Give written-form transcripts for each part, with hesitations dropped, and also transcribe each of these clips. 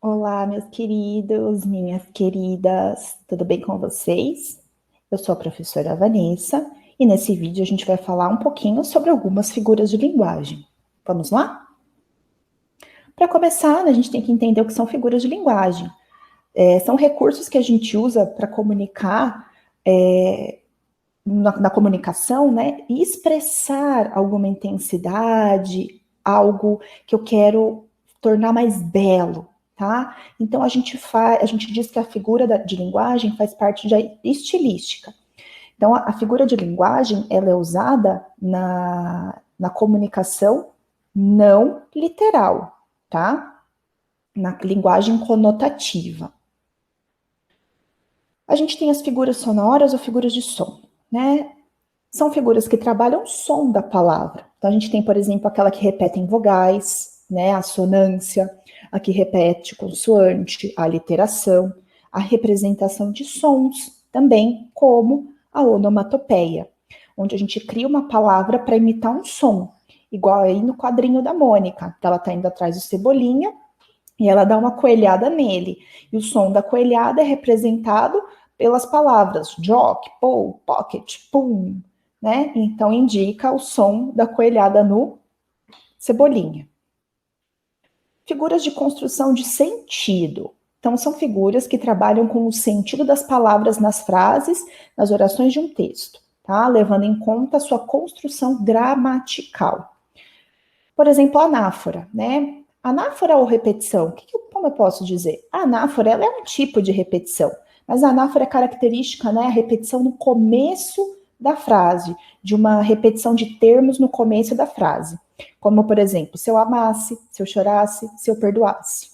Olá, meus queridos, minhas queridas, tudo bem com vocês? Eu sou a professora Vanessa e nesse vídeo a gente vai falar um pouquinho sobre algumas figuras de linguagem. Vamos lá? Para começar, a gente tem que entender o que são figuras de linguagem. São recursos que a gente usa para comunicar, na comunicação, né, e expressar alguma intensidade, algo que eu quero tornar mais belo, tá? Então a gente diz que a figura de linguagem faz parte da estilística. Então a figura de linguagem ela é usada na comunicação não literal, tá? Na linguagem conotativa. A gente tem as figuras sonoras ou figuras de som, né? São figuras que trabalham o som da palavra. Então, a gente tem, por exemplo, aquela que repete em vogais, né, a assonância, a que repete consoante, a aliteração, a representação de sons, também como a onomatopeia, onde a gente cria uma palavra para imitar um som, igual aí no quadrinho da Mônica, que ela está indo atrás do Cebolinha e ela dá uma coelhada nele, e o som da coelhada é representado pelas palavras jock, pull, pocket, pum, né? Então indica o som da coelhada no Cebolinha. Figuras de construção de sentido. Então são figuras que trabalham com o sentido das palavras nas frases, nas orações de um texto, tá? Levando em conta a sua construção gramatical. Por exemplo, a anáfora, né? Anáfora ou repetição? Como eu posso dizer? A anáfora ela é um tipo de repetição, mas a anáfora é característica, né? A repetição no começo da frase, de uma repetição de termos no começo da frase. Como, por exemplo, se eu amasse, se eu chorasse, se eu perdoasse.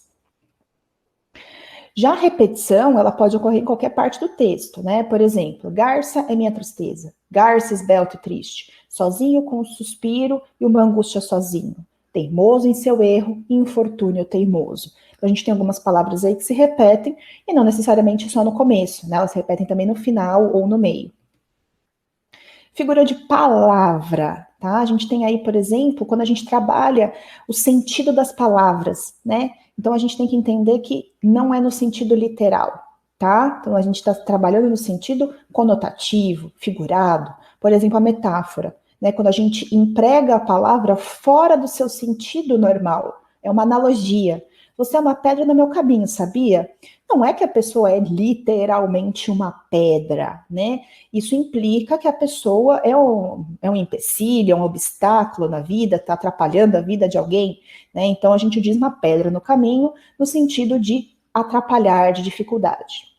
Já a repetição, ela pode ocorrer em qualquer parte do texto, né? Por exemplo, Garça é minha tristeza, Garça esbelto e triste, sozinho com um suspiro e uma angústia sozinho, teimoso em seu erro e infortúnio teimoso. Então, a gente tem algumas palavras aí que se repetem, e não necessariamente só no começo, né? Elas se repetem também no final ou no meio. Figura de palavra, tá? A gente tem aí, por exemplo, quando a gente trabalha o sentido das palavras, né? Então a gente tem que entender que não é no sentido literal, tá? Então a gente está trabalhando no sentido conotativo, figurado. Por exemplo, a metáfora, né? Quando a gente emprega a palavra fora do seu sentido normal, é uma analogia. Você é uma pedra no meu caminho, sabia? Não é que a pessoa é literalmente uma pedra, né? Isso implica que a pessoa é um empecilho, é um obstáculo na vida, está atrapalhando a vida de alguém, né? Então a gente diz uma pedra no caminho, no sentido de atrapalhar, de dificuldade.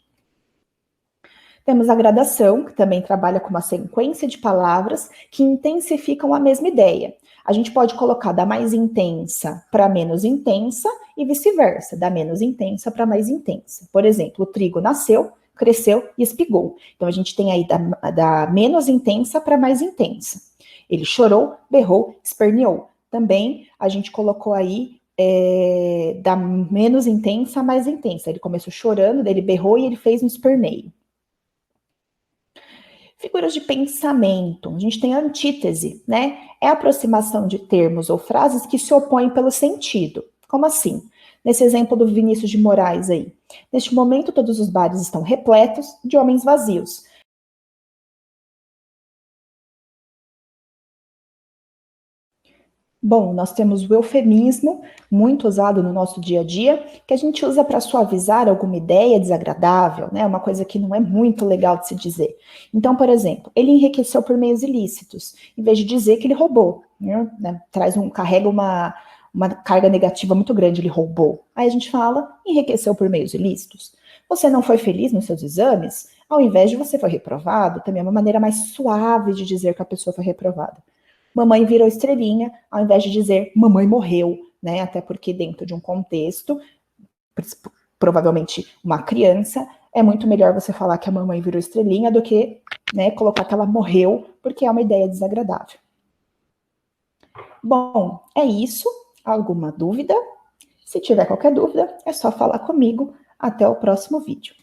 Temos a gradação, que também trabalha com uma sequência de palavras que intensificam a mesma ideia. A gente pode colocar da mais intensa para menos intensa e vice-versa, da menos intensa para mais intensa. Por exemplo, o trigo nasceu, cresceu e espigou. Então a gente tem aí da menos intensa para mais intensa. Ele chorou, berrou, esperneou. Também a gente colocou aí da menos intensa a mais intensa. Ele começou chorando, daí ele berrou e ele fez um esperneio. Figuras de pensamento. A gente tem a antítese, né? É a aproximação de termos ou frases que se opõem pelo sentido. Como assim? Nesse exemplo do Vinícius de Moraes aí. Neste momento, todos os bares estão repletos de homens vazios. Bom, nós temos o eufemismo, muito usado no nosso dia a dia, que a gente usa para suavizar alguma ideia desagradável, né? Uma coisa que não é muito legal de se dizer. Então, por exemplo, ele enriqueceu por meios ilícitos, em vez de dizer que ele roubou, né? Carrega uma carga negativa muito grande, ele roubou. Aí a gente fala, enriqueceu por meios ilícitos. Você não foi feliz nos seus exames? Ao invés de você foi reprovado, também é uma maneira mais suave de dizer que a pessoa foi reprovada. Mamãe virou estrelinha, ao invés de dizer mamãe morreu, né? Até porque dentro de um contexto, provavelmente uma criança, é muito melhor você falar que a mamãe virou estrelinha do que, né, colocar que ela morreu, porque é uma ideia desagradável. Bom, é isso. Alguma dúvida? Se tiver qualquer dúvida, é só falar comigo. Até o próximo vídeo.